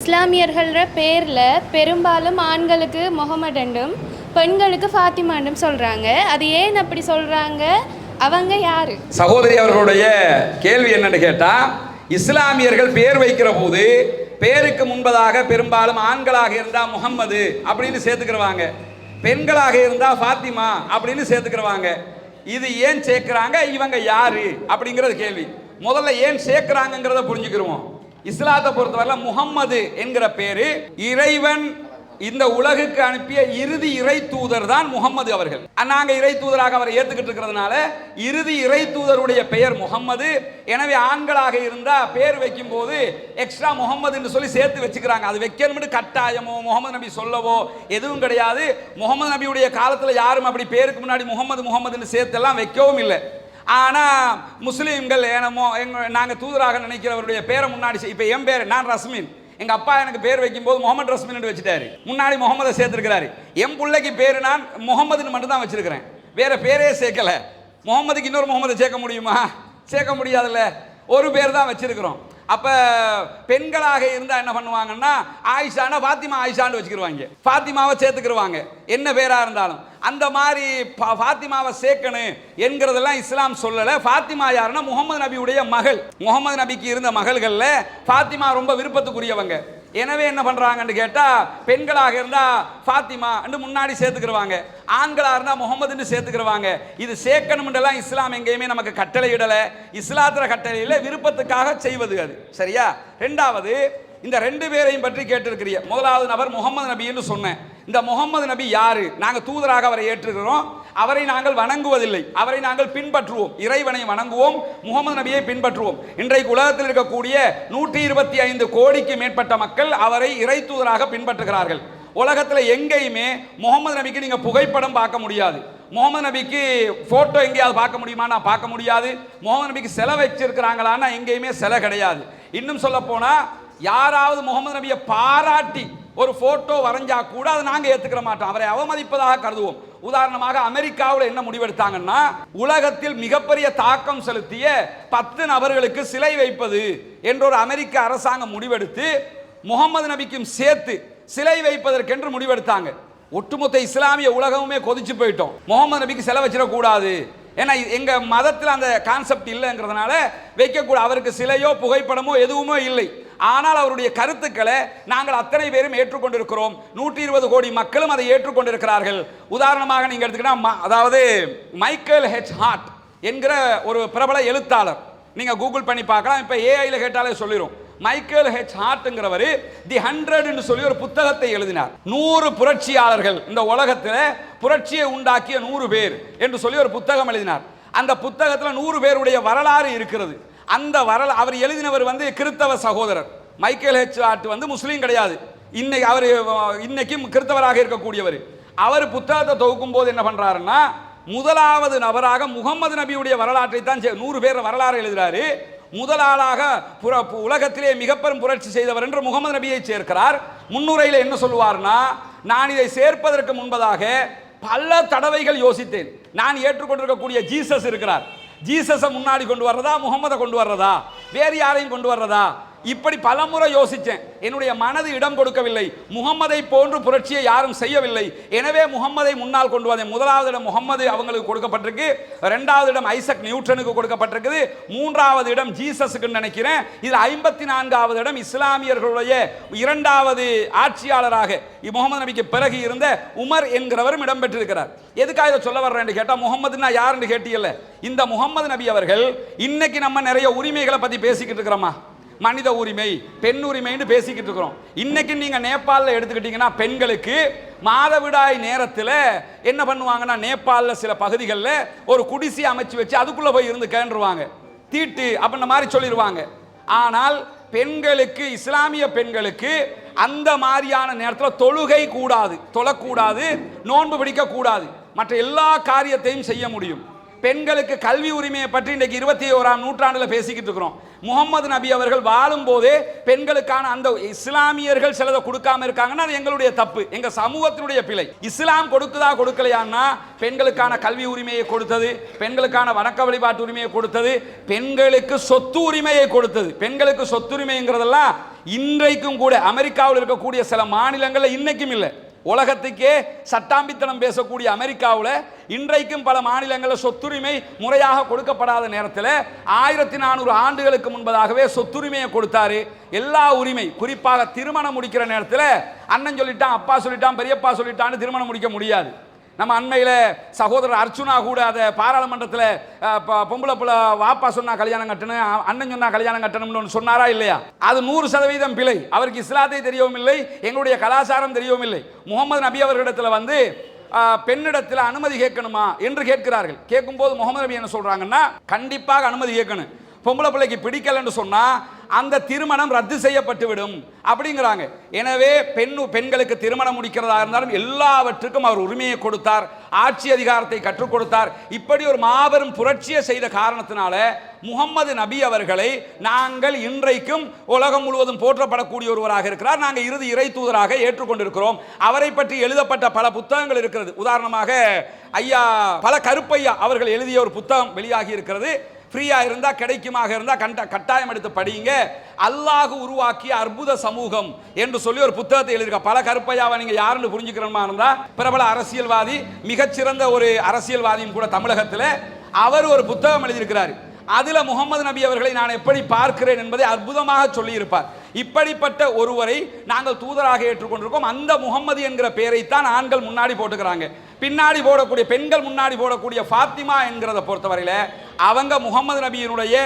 இஸ்லாமியர்கள பேரில் பெரும்பாலும் ஆண்களுக்கு முகமது என்றும் பெண்களுக்கு ஃபாத்திமா என்றும் சொல்கிறாங்க. அது ஏன் அப்படி சொல்கிறாங்க? அவங்க யார்? சகோதரி அவர்களுடைய கேள்வி என்னன்னு கேட்டால், இஸ்லாமியர்கள் பேர் வைக்கிற போது பேருக்கு முன்பதாக பெரும்பாலும் ஆண்களாக இருந்தால் முகம்மது அப்படின்னு சேர்த்துக்கிறவாங்க, பெண்களாக இருந்தால் ஃபாத்திமா அப்படின்னு சேர்த்துக்கிறவாங்க. இது ஏன் சேர்க்கிறாங்க, இவங்க யாரு அப்படிங்கிறது கேள்வி. முதல்ல ஏன் சேர்க்கிறாங்கிறத புரிஞ்சுக்கிறோம். இஸ்லாத்தை பொறுத்தவரை முகம்மது என்கிற பேரு இறைவன் இந்த உலகுக்கு அனுப்பிய இறுதி இறை தூதர் தான் முகம்மது அவர்கள். நாங்க இறை தூதராக அவரை ஏத்துக்கிட்டு இருக்கிறதுனால இறுதி இறை தூதருடைய பெயர் முகம்மது. எனவே ஆண்களாக இருந்தா பேர் வைக்கும் போது எக்ஸ்ட்ரா முகம்மது என்று சொல்லி சேர்த்து வச்சுக்கிறாங்க. அது வைக்கணும்னு கட்டாயமோ முகமது நபி சொல்லவோ எதுவும் கிடையாது. முகமது நபியுடைய காலத்துல யாரும் அப்படி பேருக்கு முன்னாடி முகம்மதுன்னு சேர்த்து எல்லாம் வைக்கவும் இல்லை. ஆனால் முஸ்லீம்கள் ஏனமோ நாங்கள் தூதராக நினைக்கிறவருடைய பேரை முன்னாடி, இப்போ என் பேர் நான் ரஸ்மின், எங்கள் அப்பா எனக்கு பேர் வைக்கும்போது முகமது ரஸ்மின் வச்சுட்டாரு, முன்னாடி முகமதை சேர்த்துருக்கிறாரு. என் பிள்ளைக்கு பேர் நான் முகமதுன்னு மட்டும் தான் வச்சிருக்கிறேன், வேற பேரே சேர்க்கல. முகமதுக்கு இன்னொரு முகமதை சேர்க்க முடியுமா? சேர்க்க முடியாதுல்ல, ஒரு பேர் தான் வச்சிருக்கிறோம். அப்போ பெண்களாக இருந்தால் என்ன பண்ணுவாங்கன்னா, ஆயிஷானா ஃபாத்திமா ஆயிஷான்னு வச்சுக்கிடுவாங்க, ஃபாத்திமாவை சேர்த்துக்கிடுவாங்க என்ன பேராக இருந்தாலும். அந்த மாதிரி ஃபாத்திமாவை சேர்க்கணும் என்கிறதெல்லாம் இஸ்லாம் சொல்லலை. ஃபாத்திமா யாருன்னா முகமது நபியுடைய மகள். முகமது நபிக்கு இருந்த மகள்களில் ஃபாத்திமா ரொம்ப விருப்பத்துக்குரியவங்க. எனவே என்ன பண்றாங்கன்னு கேட்டா, பெண்களாக இருந்தா ஃபாத்திமா முன்னாடி சேர்த்துக்கிறவாங்க, ஆண்களாக இருந்தா முகமதுன்னு சேர்த்துக்கிறவாங்க. இது சேர்க்கணும்ன்றலாம் இஸ்லாம் எங்கேயுமே நமக்கு கட்டளை இடல. இஸ்லாத்திர கட்டளையில் விருப்பத்துக்காக செய்வது அது சரியா. ரெண்டாவது, இந்த ரெண்டு பேரையும் பற்றி கேட்டிருக்கிறீங்க. முதலாவது நபர் முகமது நபின்னு சொன்னேன். இந்த முகமது நபி யாரு? நாங்கள் தூதராக அவரை ஏற்றுக்கிறோம், அவரை நாங்கள் வணங்குவதில்லை, அவரை நாங்கள் பின்பற்றுவோம், இறைவனை வணங்குவோம், முகமது நபியை பின்பற்றுவோம். இன்றைக்கு உலகத்தில் இருக்கக்கூடிய 125 கோடிக்கு மேற்பட்ட மக்கள் அவரை இறை தூதராக பின்பற்றுகிறார்கள். உலகத்தில் எங்கேயுமே முகமது நபிக்கு நீங்க புகைப்படம் பார்க்க முடியாது. முகமது நபிக்கு போட்டோ எங்கேயாவது பார்க்க முடியுமா? நான் பார்க்க முடியாது. முகமது நபிக்கு சிலை வச்சிருக்கிறாங்களான்னா எங்கேயுமே சிலை கிடையாது. இன்னும் சொல்ல போனா, யாராவது முகமது நபியை பாராட்டி ஒரு போட்டோ வரைஞ்சா கூட அதை நாங்கள் ஏற்றுக்கிற மாட்டோம், அவரை அவமதிப்பதாக கருதுவோம். உதாரணமாக அமெரிக்காவில் என்ன முடிவெடுத்தாங்கன்னா, உலகத்தில் மிகப்பெரிய தாக்கம் செலுத்திய 10 நபர்களுக்கு சிலை வைப்பது என்ற ஒரு அமெரிக்க அரசாங்கம் முடிவெடுத்து முகமது நபிக்கும் சேர்த்து சிலை வைப்பதற்கென்று முடிவெடுத்தாங்க. ஒட்டுமொத்த இஸ்லாமிய உலகமுமே கொதிச்சு போயிட்டோம், முகமது நபிக்கு சிலை வச்சிடக்கூடாது, ஏன்னா எங்க மதத்தில் அந்த கான்செப்ட் இல்லைங்கிறதுனால வைக்கக்கூடாது, அவருக்கு சிலையோ புகைப்படமோ எதுவுமே இல்லை. ஆனால் அவருடைய கருத்துக்களை நாங்கள் அத்தனை பேரும் ஏற்றுக்கொண்டிருக்கிறோம். 120 கோடி மக்களும் அதை ஏற்றுக்கொண்டிருக்கிறார்கள். உதாரணமாக நீங்க எடுத்துக்கிட்டா, அதாவது மைக்கேல் ஹெச் ஹார்ட் என்கிற ஒரு பிரபல எழுத்தாளர், நீங்க கூகுள் பண்ணி பார்க்கலாம், இப்ப ஏஐல கேட்டாலே சொல்லிடும். மைக்கேல் ஹெச் ஹார்ட்ங்கிறவர் தி 100 சொல்லி ஒரு புத்தகத்தை எழுதினார். 100 புரட்சியாளர்கள், இந்த உலகத்தில் புரட்சியை உண்டாக்கிய 100 பேர் என்று சொல்லி ஒரு புத்தகம் எழுதினார். அந்த புத்தகத்தில் 100 பேருடைய வரலாறு இருக்கிறது. அந்த அவர் எழுதினவர் கிறிஸ்தவ சகோதரர். மைக்கேல் ஹெச் ஹார்ட் முஸ்லீம் கிடையாது, அவர் இன்னைக்கும் கிறிஸ்தவராக இருக்கக்கூடியவர். அவர் புத்தகத்தை தொகுக்கும் போது என்ன பண்றாருன்னா, முதலாவது நபராக முகமது நபியுடைய வரலாற்றை தான் 100 பேர் வரலாறு எழுதுறாரு. முதலாளாக உலகத்திலே மிகப்பெரும் புரட்சி செய்தவர் என்று முகமது நபியை சேர்க்கிறார். முன்னுரையில் என்ன சொல்லுவார்னா, நான் இதை சேர்ப்பதற்கு முன்பதாக பல தடவைகள் யோசித்தேன். நான் ஏற்றுக்கொண்டிருக்கக்கூடிய ஜீசஸ் இருக்கிறார், ஜீசஸை முன்னாடி கொண்டு வர்றதா, முகமதை கொண்டு வர்றதா, வேறு யாரையும் கொண்டு வர்றதா, இப்படி பலமுறை யோசித்தேன். என்னுடைய மனது இடம் கொடுக்கவில்லை. முகம்மதை போன்று புரட்சியை யாரும் செய்யவில்லை, எனவே முகம்மதை முன்னால் கொண்டு வந்தேன். முதலாவது இடம் முகம்மது அவங்களுக்கு கொடுக்கப்பட்டிருக்கு, இரண்டாவது இடம் ஐசக் நியூட்டனுக்கு கொடுக்கப்பட்டிருக்குது, மூன்றாவது இடம் ஜீசஸுக்கு நினைக்கிறேன். இது 54வது இடம் இஸ்லாமியர்களுடைய இரண்டாவது ஆட்சியாளராக முகமது நபிக்கு பிறகு இருந்த உமர் என்கிறவரும் இடம்பெற்றிருக்கிறார். எதுக்காக இதை சொல்ல வர்றேன் கேட்டா, முகம்மதுன்னா யாருன்னு கேட்டீங்கல்ல, இந்த முகமது நபி அவர்கள் இன்னைக்கு நம்ம நிறைய உரிமைகளை பத்தி பேசிக்கிட்டு இருக்கிறோமா, மனித உரிமை, பெண் உரிமைன்னு பேசிக்கிட்டு இருக்கிறோம். இன்னைக்கு நீங்க நேபாளில் எடுத்துக்கிட்டீங்கன்னா, பெண்களுக்கு மாதவிடாய் நேரத்தில் என்ன பண்ணுவாங்கன்னா, நேபாளில் சில பகுதிகளில் ஒரு குடிசை அமைச்சு வச்சு அதுக்குள்ள போய் இருந்து கேண்டுருவாங்க, தீட்டு அப்படின்ற மாதிரி சொல்லிடுவாங்க. ஆனால் பெண்களுக்கு, இஸ்லாமிய பெண்களுக்கு அந்த மாதிரியான நேரத்தில் தொழுகை கூடாது, தொழக்கூடாது, நோன்பு பிடிக்க கூடாது, மற்ற எல்லா காரியத்தையும் செய்ய முடியும். பெண்களுக்கு கல்வி உரிமையை பற்றி இன்றைக்கு 21ஆம் நூற்றாண்டில் பேசிக்கிட்டு இருக்கிறோம். முகமது நபி அவர்கள் வாழும் போதே பெண்களுக்கான அந்த இஸ்லாமியர்கள் சிலதை கொடுக்காம இருக்காங்கன்னா அது எங்களுடைய தப்பு, எங்க சமூகத்தினுடைய பிழை. இஸ்லாம் கொடுக்குதா கொடுக்கலையான்னா, பெண்களுக்கான கல்வி உரிமையை கொடுத்தது, பெண்களுக்கான வணக்க வழிபாட்டு உரிமையை கொடுத்தது, பெண்களுக்கு சொத்து உரிமையை கொடுத்தது. பெண்களுக்கு சொத்துரிமைங்கிறதெல்லாம் இன்றைக்கும் கூட அமெரிக்காவில் இருக்கக்கூடிய சில மாநிலங்களில் இன்னைக்கும் இல்லை, உலகத்துக்கே சட்டாம்பித்தனம் பேசக்கூடிய அமெரிக்காவில் இன்றைக்கும் பல மாநிலங்களில் சொத்துரிமை முறையாக கொடுக்கப்படாத நேரத்தில் 1400 ஆண்டுகளுக்கு முன்பதாகவே சொத்துரிமையை கொடுத்தாரு. எல்லா உரிமை, குறிப்பாக திருமணம் முடிக்கிற நேரத்தில் அண்ணன் சொல்லிட்டான், அப்பா சொல்லிட்டான், பெரியப்பா சொல்லிட்டான்னு திருமணம் முடிக்க முடியாது. நம்ம அண்மையில் சகோதரர் அர்ச்சுனா கூட அதை பாராளுமன்றத்தில் பொம்பளை பிள்ளை வாப்பா சொன்னா கல்யாணம் கட்டணும், அண்ணன் சொன்னா கல்யாணம் கட்டணும்னு சொன்னாரா இல்லையா? அது 100% பிழை. அவருக்கு இஸ்லாத்தை தெரியவும் இல்லை, எங்களுடைய கலாச்சாரம் தெரியவும் இல்லை. முகமது நபி அவர்களிடத்தில் வந்து பெண்ணிடத்தில் அனுமதி கேட்கணுமா என்று கேட்கிறார்கள். கேட்கும்போது முகமது நபி என்ன சொல்றாங்கன்னா, கண்டிப்பாக அனுமதி கேட்கணும். பொம்பளை பிள்ளைக்கு பிடிக்கலன்னு சொன்னா அந்த திருமணம் ரத்து செய்யப்பட்டு விடும் அப்படிங்கிறாங்க. எனவே பெண்களுக்கு திருமணம் முடிக்கிறதா இருந்தாலும் எல்லாவற்றுக்கும் அவர் உரிமையை கொடுத்தார், ஆட்சி அதிகாரத்தை கற்றுக் கொடுத்தார். இப்படி ஒரு மாபெரும் புரட்சியை செய்த காரணத்தினால முகமது நபி அவர்களை நாங்கள் இன்றைக்கும் உலகம் முழுவதும் போற்றப்படக்கூடிய ஒருவராக இருக்கிறார். நாங்கள் இறுதி இறை தூதராக ஏற்றுக்கொண்டிருக்கிறோம். அவரை பற்றி எழுதப்பட்ட பல புத்தகங்கள் இருக்கிறது. உதாரணமாக ஐயா பல கருப்பையா அவர்கள் எழுதிய ஒரு புத்தகம் வெளியாகி இருக்கிறது. ஃப்ரீயா இருந்தா கிடைக்குமாக இருந்தா கட்டாயம் எடுத்து படியுங்க. அல்லாஹ் உருவாக்கிய அற்புத சமூகம் என்று சொல்லி ஒரு புத்தகத்தை எழுதியிருக்க. பல கருப்பையாவை நீங்க யாருன்னு புரிஞ்சுக்கிறமா இருந்தா பிரபல அரசியல்வாதி, மிகச்சிறந்த ஒரு அரசியல்வாதியும் கூட தமிழகத்தில் அவர் ஒரு புத்தகம் எழுதியிருக்கிறார். அதுல முகமது நபி அவர்களை நான் எப்படி பார்க்கிறேன் என்பதை அற்புதமாக சொல்லியிருப்பார். இப்படிப்பட்ட ஒருவரை நாங்கள் தூதராக ஏற்றுக்கொண்டிருக்கோம். அந்த முகமது என்கிற பெயரைத்தான் ஆண்கள் முன்னாடி போட்டுக்கிறாங்க. பின்னாடி போடக்கூடிய பெண்கள் முன்னாடி போடக்கூடிய ஃபாத்திமா என்கிறத பொறுத்தவரையில அவங்க முகமது நபியினுடைய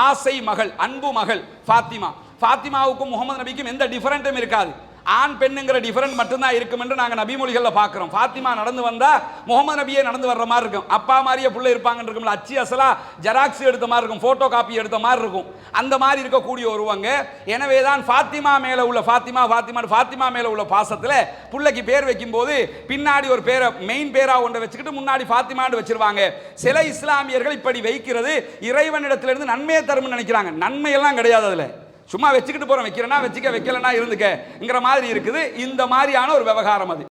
ஆசை மகள், அன்பு மகள் ஃபாத்திமா. ஃபாத்திமாவுக்கும் முகமது நபிக்கும் எந்த டிஃபரெண்ட்டும் இருக்காது. ஆண் பெண்ணுங்கிற டிஃபரெண்ட் மட்டும்தான் இருக்கும் என்று நாங்கள் நபிமொழிகளில் பார்க்குறோம். ஃபாத்திமா நடந்து வந்தா முகமது நபியே நடந்து வர்ற மாதிரி இருக்கும். அப்பா மாதிரியே புள்ள இருப்பாங்கன்னு இருக்கும்ல, அச்சு அசலா ஜெராக்ஸ் எடுத்த மாதிரி இருக்கும், போட்டோ காப்பி எடுத்த மாதிரி இருக்கும். அந்த மாதிரி இருக்கக்கூடிய ஒருவங்க. எனவே தான் ஃபாத்திமா மேலே உள்ள ஃபாத்திமா மேலே உள்ள பாசத்தில் புள்ளைக்கு பேர் வைக்கும்போது பின்னாடி ஒரு பேரை மெயின் பேரா ஒன்றை வச்சுக்கிட்டு முன்னாடி ஃபாத்திமான்னு வச்சிருவாங்க. சில இஸ்லாமியர்கள் இப்படி வைக்கிறது இறைவனிடத்திலிருந்து நன்மையை தரும்னு நினைக்கிறாங்க. நன்மையெல்லாம் கிடையாது. அதில் சும்மா வச்சுக்கிட்டு போகிறோம், வைக்கிறேன்னா வச்சுக்க, வைக்கலன்னா இருந்துக்கங்கிற மாதிரி இருக்குது. இந்த மாதிரியான ஒரு விவகாரம் அது.